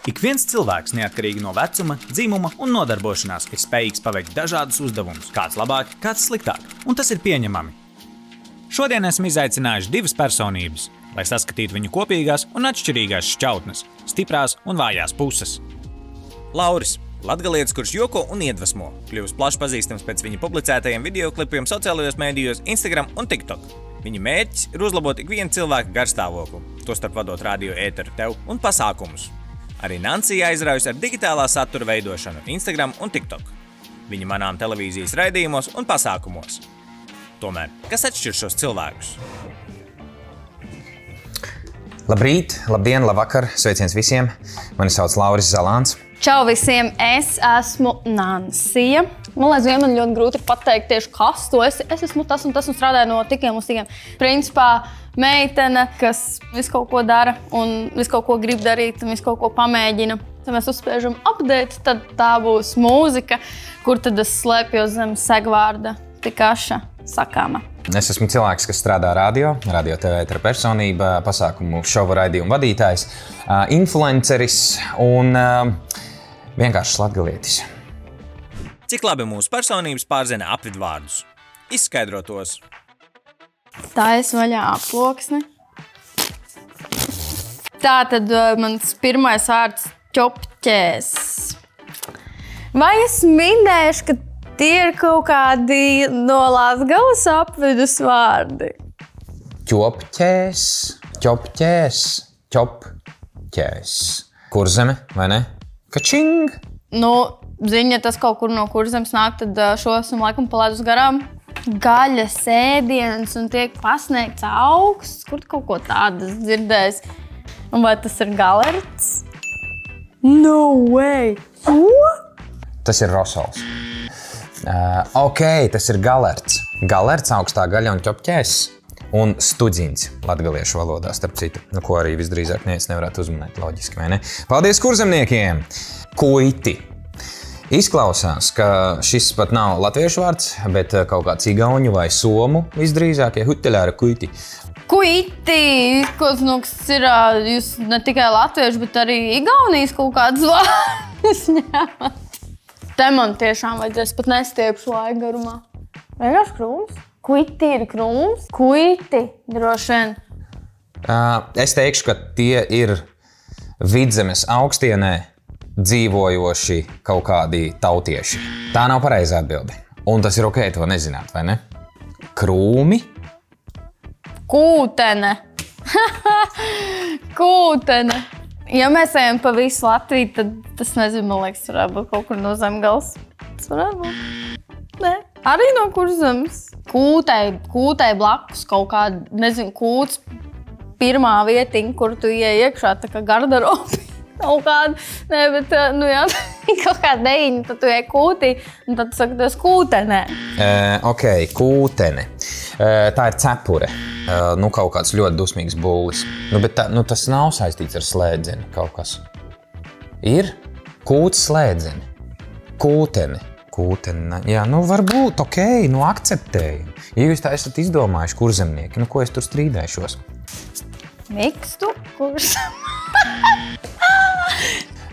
Ik viens cilvēks, neatkarīgi no vecuma, dzimuma un nodarbošanās, ir spējīgs paveikt dažādus uzdevumus, kāds labāk, kāds sliktāk, un tas ir pieņemami. Šodien esmu izaicinājuši divas personības, lai saskatītu viņu kopīgās un atšķirīgās šķautnes, stiprās un vājās puses. Lauris, latgalietis, kurš joko un iedvesmo, kļuvis plaši pazīstams pēc viņa publicētajiem videoklipiem sociālajos mēdījos, Instagram un TikTok. Viņa mērķis ir uzlabot ikvienu cilvēku garstāvokli, tostarp vadot radio ēteru tev un pasākumus. Arī Nancija aizraujas ar digitālā satura veidošanu Instagram un TikTok. Viņa manām televīzijas raidījumos un pasākumos. Tomēr, kas atšķir šos cilvēkus? Labrīt, labdien, labvakar, sveiciens visiem. Mani sauc Lauris Zalāns. Čau visiem, es esmu Nancija. Man liekas, man ļoti grūti pateikt tieši, kas tu esi. Es esmu tas un strādāju no tikiem uz tikiem. Principā meitene, kas visu kaut ko dara un visu kaut ko grib darīt un visu kaut ko pamēģina. Ja mēs uzspiežam update, tad tā būs mūzika, kur tad es slēpjos zem segvārda Tikaša sakāma. Es esmu cilvēks, kas strādā radio TV ētera personība, pasākumu šovu raidījumu vadītājs, influenceris un vienkārši latgalietis. Cik labi mūsu personības pārzina apvidvārdus? Izskaidro tos. Tā es vaļā aploksni. Tā tad mans pirmais vārds ķopķēs. Vai es minēšu, ka tie ir kaut kādi no Latgales apvidus vārdi? Ķopķēs, ķopķēs, ķopķēs. Kurzeme, vai ne? Kačing! Ziņa, tas kaut kur no Kurzemes nāk, tad šo esmu laikam palaidus garām. Gaļas ēdiens un tiek pasniegts augsts, kur kaut ko tādu dzirdējis. Un vai tas ir galerts? No way! Ko? Tas ir rosols. Tas ir galerts. Galerts, augstā gaļa un ķopķēs. Un studziņš latgaliešu valodā, starp citu. Ko arī visdrīzāk nevarētu uzmanēt, loģiski, vai ne? Paldies kurzemniekiem! Kuiti. Izklausās, ka šis pat nav latviešu vārds, bet kaut kāds igauņu vai somu visdrīzāk, huteļāra kuiti. Kuiti! Kas ir, jūs ne tikai latviešu, bet arī igaunijas kaut kādas vārdas ņemat. Te man tiešām vajadzēs pat nestiepšu laika garumā. Vienkārši krūms? Kuiti ir krūms? Kuiti, droši vien. Es teikšu, ka tie ir Vidzemes augstienē dzīvojoši kaut kādi tautieši. Tā nav pareizā atbilde. Un tas ir ok, to nezināt, vai ne? Krūmi? Kūtene. Kūtene. Ja mēs ejam pa visu Latviju, tad tas, nezinu, man liekas, varētu būt kaut kur no Zemgales. Tas varētu būt. Nē, arī no Kurzemes. Kūtei blakus kaut kāda, nezinu, kūts pirmā vietiņa, kur tu ieej iekšā, tā kā garderobi. Kaut kāda, bet, kaut kāda dejiņa, tad tu ej kūtī, un tad tu saki, tu esi kūtenē. Kūtene. Tā ir cepure. Kaut kāds ļoti dusmīgs bullis. Bet tas nav saistīts ar slēdzeni kaut kas. Ir kūts slēdzeni. Kūtene. Kūtene. Jā, varbūt, akceptējam. Ja jūs tā esat izdomājuši kurzemnieki, ko es tur strīdēšos? Mikstu kurs.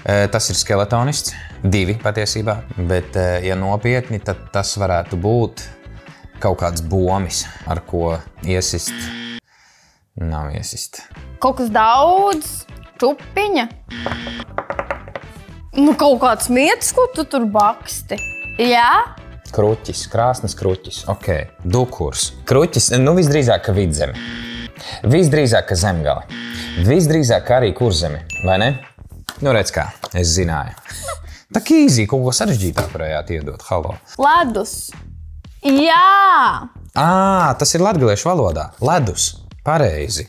Tas ir skeletonists, 2 patiesībā, bet, ja nopietni, tad tas varētu būt kaut kāds bomis, ar ko iesist. Nav iesist. Kaut kas daudz, čupiņa. Kaut kāds mietis, ko tu tur baksti. Jā? Kruķis, krāsnes kruķis, dukurs. Kruķis, visdrīzāk, ka Vidzeme. Visdrīzāk, ka Zemgale. Visdrīzāk, ka arī Kurzeme, vai ne? Redz kā, es zināju. Tā īzī, kaut ko sarežģītāk varējāt iedot, halo. Ledus. Jā! Tas ir latgaliešu valodā. Ledus. Pareizi.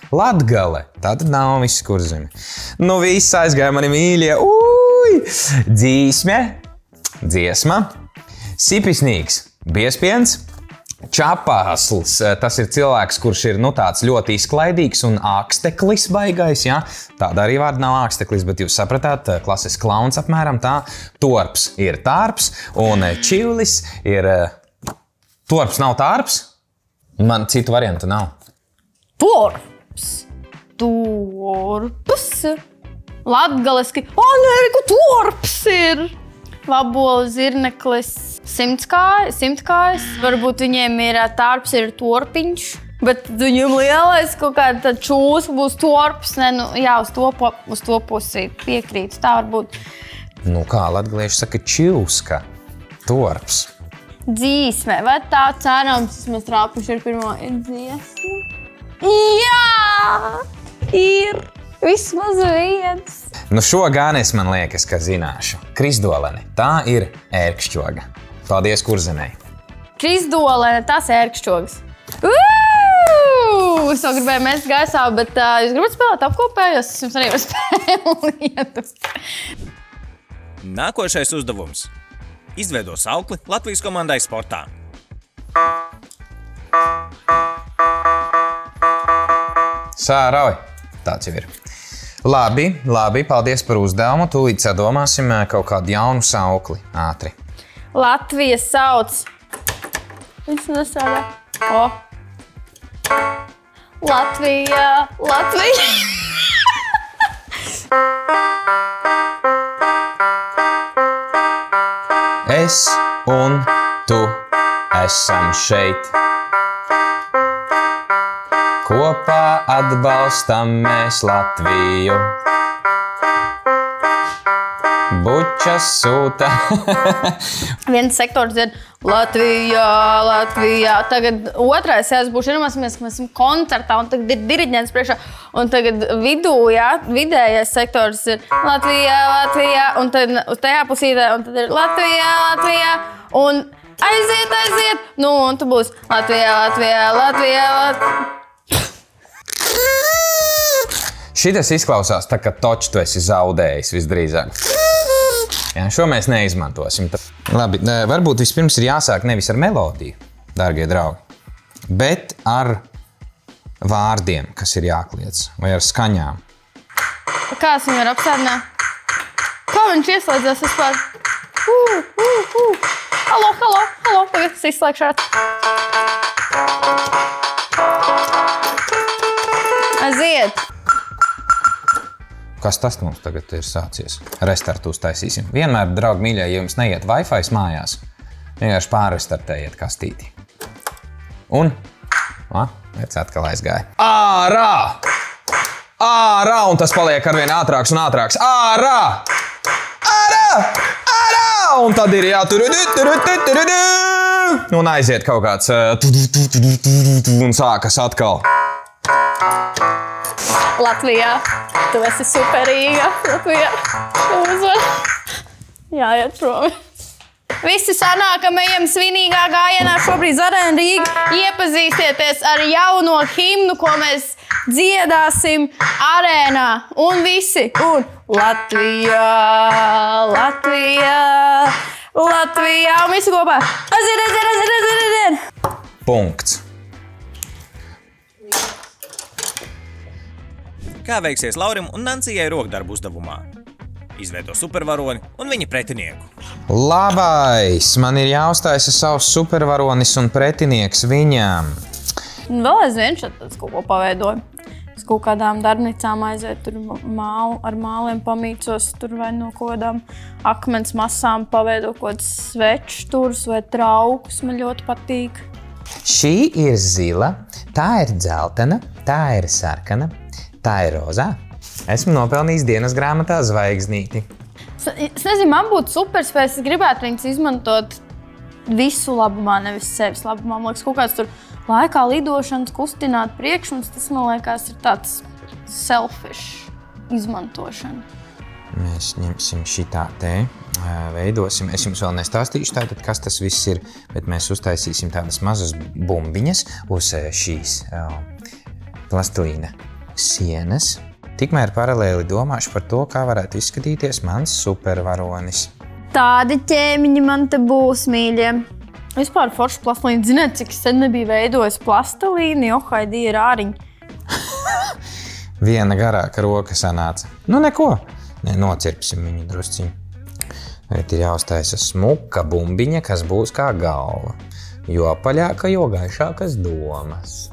Latgale. Tātad nav viss Kurzeme. Viss aizgāja mani mīļie. Dziesma. Sipisnīgs. Biespiens. Čapāsls, tas ir cilvēks, kurš ir tāds ļoti izklaidīgs un āksteklis baigais, ja? Tāda arī vārda nav āksteklis, bet jūs sapratāt, klases klauns apmēram tā. Torps ir tārps un čivlis ir... Torps nav tārps? Man citu variantu nav. Torps. Torps. Latgaliski. Nē, ko torps ir? Vabola, zirneklis, simtkājas. Varbūt viņiem ir tārps, ir torpiņš. Bet viņam lielais kaut kāda čūska būs torps. Ne, jā, uz to pusi piekrītu. Tā varbūt. Kā latgalieši saka, čivska. Torps. Dzīsmē. Vai tā cerams, mēs trāpuši ar pirmo dziesmu? Jā! Ir! Vismaz viens. Šo gan es man liekas, ka zināšu. Krisdolene. Tā ir ērkšķoga. Paldies Kurzenei. Krisdolene, tas ir ērkšķogas. Es to gribēju mest gaisā, bet jūs gribat spēlēt apkopējos? Es jums arī var spēlēt. Nākošais uzdevums. Izveido saukli Latvijas komandai sportā. Sārauj. Tāds jau ir. Labi, paldies par uzdevumu. Tūlīt sadomāsim kaut kādu jaunu saukli. Ātri. Latvija sauc. Viņš nestrādā. Latvija. Es un tu esam šeit. Kopā atbalstam mēs Latviju. Bučas sūta. Viens sektors ir Latvijā. Tagad otrais jāsbūs iedomāsimies, ka mēs esam koncertā un tagad ir diriģents priekšā. Un tagad vidējais sektors ir Latvijā. Un tad uz tajā pusītē un tad ir Latvijā. Un aiziet. Un tu būs Latvijā. Šitas izklausās tā, ka toč tu esi zaudējis visdrīzāk. Jā, šo mēs neizmantosim. Labi, varbūt vispirms ir jāsāk nevis ar melodiju, dārgie draugi, bet ar vārdiem, kas ir jākliedz, vai ar skaņām. Kāds viņu var apstādināt? Kā viņš ieslēdzās vispār? Halo, tagad es izslēgšu ar. Aiziet! Kas tas mums tagad ir sācies? Restartu uztaisīsim. Vienmēr, draugi mīļie, ja jums neiet Wi-Fi mājās, vienkārši pārrestartējiet kastīti. Un, redz, atkal aizgāja. Ārā! Un tas paliek arvien ātrāks un ātrāks. Ārā! Un tad ir jātur. Un aiziet kaut kāds. Un sākas atkal. Latvijā. Tu esi superīga. Latvijā. Tu uzvar. Jāiet prom. Visi sanākamajiem svinīgā gājienā šobrīd Arēna Rīga iepazīstieties ar jauno himnu, ko mēs dziedāsim arēnā. Un visi. Un Latvijā. Un visi kopā. Aiziet. Punkts. Kā veiksies Laurim un Nancijai rokdarbu uzdevumā? Izveido supervaroni un viņa pretinieku. Labais! Man ir jāuztaisa savs supervaronis un pretinieks viņam. Vēl aizvien šeit kaut ko paveidoju. Es kaut kādām darbnīcām aiziet, tur ar māliem pamīcos, tur vai no kodām akmens masām paveido kaut svečturus vai traukus. Man ļoti patīk. Šī ir zila, tā ir dzeltena, tā ir sarkana. Tā ir rozā. Esmu nopelnījis dienas grāmatā zvaigznīti. Es nezinu, man būtu superspējas. Es gribētu viņus izmantot visu labumā, nevis sevis labumā. Man liekas, kaut kāds tur laikā lidošanas, kustināt priekšmets, tas, man liekas, ir tāds selfish izmantošana. Mēs ņemsim šitā te, veidosim. Es jums vēl nestāstīšu tātad, kas tas viss ir, bet mēs uztaisīsim tādas mazas bumbiņas uz šīs plastilīna sienas. Tikmēr paralēli domāšu par to, kā varētu izskatīties mans supervaronis. Tādi ķēmiņi man te būs, mīļie. Vispār forši plastilīni. Ziniet, cik sen nebija veidojis plastilīni, johaidī ir āriņi. Viena garāka roka sanāca. Nu neko. Nocirpsim viņu drusciņu. Tagad ir jāuztaisa smuka bumbiņa, kas būs kā galva. Jo apaļāka, jo gaišākas domas.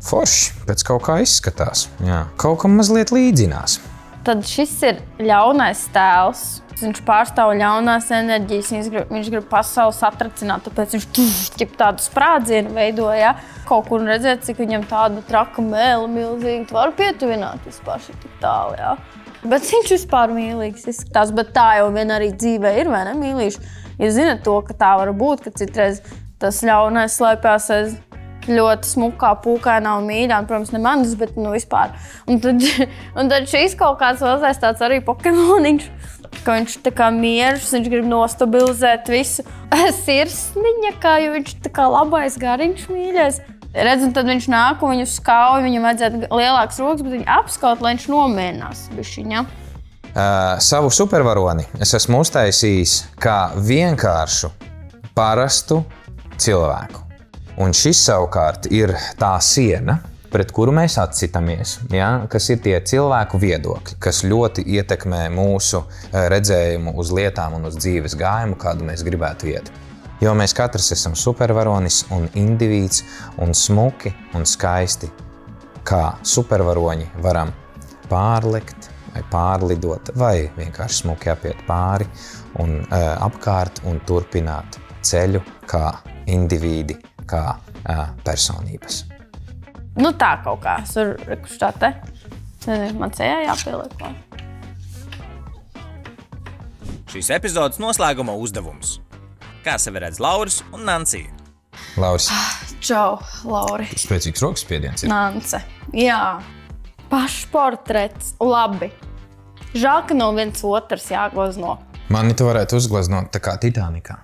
Forši, pēc kaut kā izskatās. Jā, kaut kam mazliet līdzinās. Tad šis ir ļaunais tēls. Viņš pārstāv ļaunās enerģijas, viņš grib pasauli satracināt, tāpēc viņš tādu sprādzienu veidoja. Kaut kur redzēt, cik viņam tāda traka mēle milzīga. Tu vari pietuvināt vispār šī tik tālu, jā. Bet viņš vispār mīlīgs izskatās, bet tā jau vien arī dzīvē ir, vai ne, mīlīši? Jūs zināt to, ka tā var būt, ka citreiz tas ļaunais slēpjas aiz ļoti smukā, pūkainā un mīļā, un, protams, ne manis, bet vispār. Un tad šīs kaut kāds mazais tāds arī Pokemoniņš, ka viņš tā kā miežs, viņš grib nostabilizēt visu. Sirsniņa, kā jo viņš tā kā labais gariņš mīļais. Redz, un tad viņš nāk un viņu skauj, viņam vajadzētu lielāks rokas, bet viņu apskaut, lai viņš nomierinās bišķiņa. Savu supervaroni es esmu uztaisījis kā vienkāršu, parastu cilvēku. Un šis savukārt ir tā siena, pret kuru mēs atcitamies, ja? Kas ir tie cilvēku viedokļi, kas ļoti ietekmē mūsu redzējumu uz lietām un uz dzīves gājumu, kādu mēs gribētu iet. Jo mēs katrs esam supervaronis un indivīds un smuki un skaisti, kā supervaroņi varam pārlikt vai pārlidot vai vienkārši smuki apiet pāri un apkārt un turpināt ceļu kā indivīdi, kā personības. Nu tā kaut kā, kurš tā te, nezinu, man cējā jāpieliek. Šīs epizodes noslēguma uzdevums. Kā sevi redz Lauris un Nancija? Lauris. Čau, Lauri. Spēcīgs rokas spiediens ir. Nance. Jā. Pašportrets. Labi. Žēl, ka nav viens otrs jāglazno. Mani tu varētu uzglaznot tā kā Titanikā.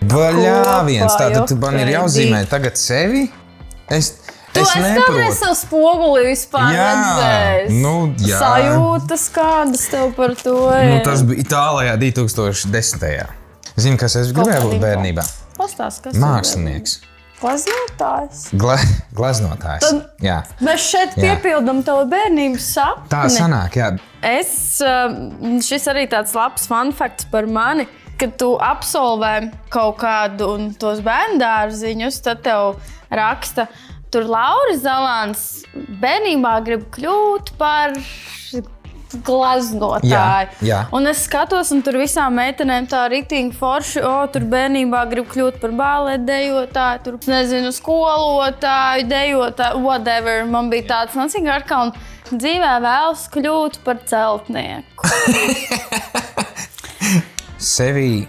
Vaļā viens, tātad man ir jāuzzīmē tagad sevi? Es neprotu. Savu spoguli vispār redzējis. Jā. Sajūtas kādas tev par to ir. Tas bija Itālijā 2010. Zini, kas es gribēju būt bērnībā? Pastāst, kas mākslinieks. Glaznotājs. Glaznotājs, jā. Mēs šeit piepildam tavu bērnības sapni. Tā sanāk, jā. Šis arī tāds labs fun facts par mani, kad tu absolvē kaut kādu un tos bērndārziņus, tad tev raksta, tur Lauris Zalāns bērnībā grib kļūt par glaznotāju. Jā. Un es skatos, un tur visām meitenēm tā ritīgi forši, tur bērnībā grib kļūt par baleta dejotāju, tur, nezinu, skolotāju, dejotāju, whatever. Man bija tāds nacīgi atkal, un dzīvē vēlas kļūt par celtnieku. Sevi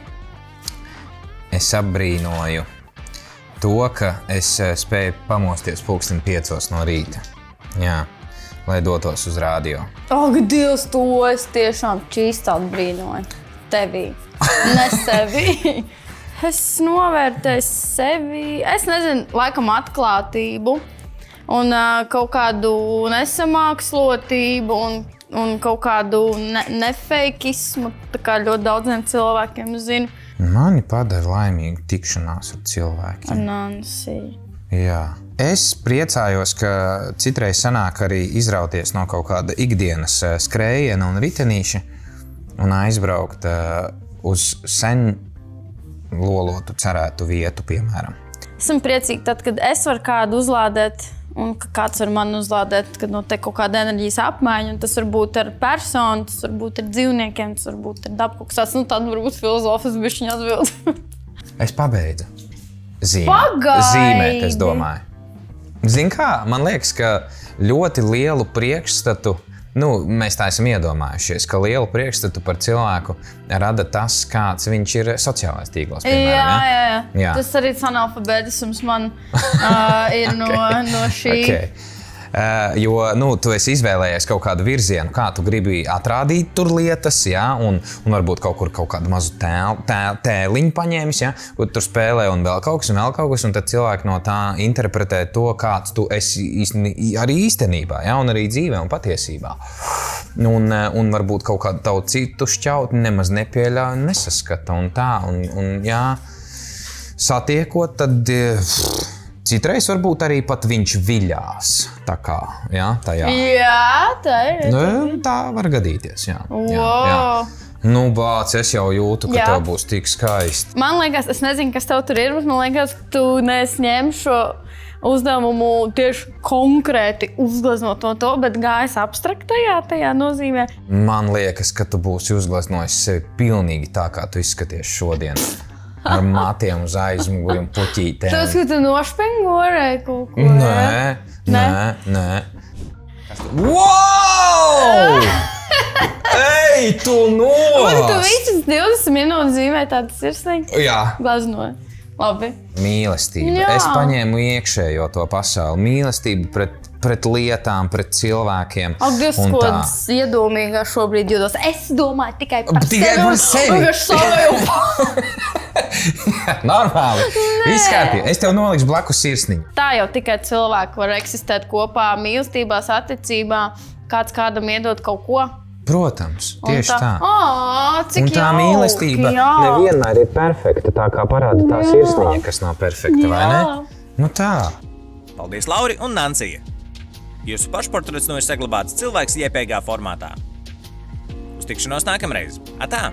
es apbrīnoju to, ka es spēju pamosties 5:00 no rīta. Jā. Lai dotos uz radio. Ak, Dievs, to es tiešām čīsti atbrīnoju. Tevī. Ne sevi. Es novērtēju sevi, es nezinu, laikam atklātību un kaut kādu nesamākslotību un kaut kādu nefeikismu, tā kā ļoti daudziem cilvēkiem zinu. Mani padara laimīgu tikšanās ar cilvēkiem. Nancy. Jā. Es priecājos, ka citreiz sanāk arī izrauties no kaut kāda ikdienas skrējiena un ritenīša un aizbraukt uz sen lolotu cerētu vietu, piemēram. Esmu priecīga tad, kad es varu kādu uzlādēt un ka kāds var mani uzlādēt, kad notiek kaut kāda enerģijas apmaiņa. Un tas var būt ar personu, tas var būt ar dzīvniekiem, tas var būt ar dabu kaut kas. Tad varbūt filozofas bišķiņa atbild. Es pabeidzu. Zīmēt, es domāju. Zini kā, man liekas, ka ļoti lielu priekšstatu, mēs tā esam iedomājušies, ka lielu priekšstatu par cilvēku rada tas, kāds viņš ir sociālais tīklos, piemēram. Jā. Tas arī analfabētisms man ir no šī. Okay. Jo tu esi izvēlējies kaut kādu virzienu, kā tu gribi atrādīt tur lietas, ja? un varbūt kaut kādu mazu tēliņu paņēmis, ja? Kur tur spēlē un vēl kaut kas, un tad cilvēki no tā interpretē to, kāds tu esi arī īstenībā, ja? Un arī dzīvē un patiesībā. Un varbūt kaut kādu tavu citu šķautni nemaz nepieļauj un nesaskata un tā, un jā, satiekot, tad citreiz varbūt arī pat viņš viļās, tā kā, jā, tajā. Jā, tā ir. Tā var gadīties, jā. Nu, bāc, es jau jūtu, ka tev būs tik skaisti. Man liekas, es nezinu, kas tev tur ir, bet man liekas, ka tu neesņem šo uzdevumu tieši konkrēti uzgleznot to, bet gājis abstraktajā tajā nozīmē. Man liekas, ka tu būsi uzgleznojis sevi pilnīgi tā, kā tu izskaties šodien. Ar matiem uz aizmuguriem puķītēm. Tas, ka tu nošpengorēji kaut ko, Nē. Wow! Ej, tu nost! Un tu visas 20 minūtes zīmē tādas sirsniņas? Jā. Glaznoji. Labi. Mīlestība. Jā. Es paņēmu iekšējo to pasauli. Mīlestība pret lietām, pret cilvēkiem. Ak, Dievs, un ko tā. iedomīgā šobrīd jūtos. Es domāju tikai par Tikai par sevi. Normāli. Viss kārtībā. Es tev nolikšu blakus sirsniņu. Tā jau tikai cilvēki var eksistēt kopā mīlestībās, attiecībā, kāds kādam iedod kaut ko. Protams, tieši tā. Cik Un tā jauki, mīlestība jā. nevienmēr ir perfekta, tā kā parāda tā sirsniņa, kas nav perfekta, vai ne? Nu tā. Paldies, Lauri un Nancija! Jūsu pašportrets ir saglabāts cilvēks JPG formātā. Uz tikšanos nākamreiz! Atā!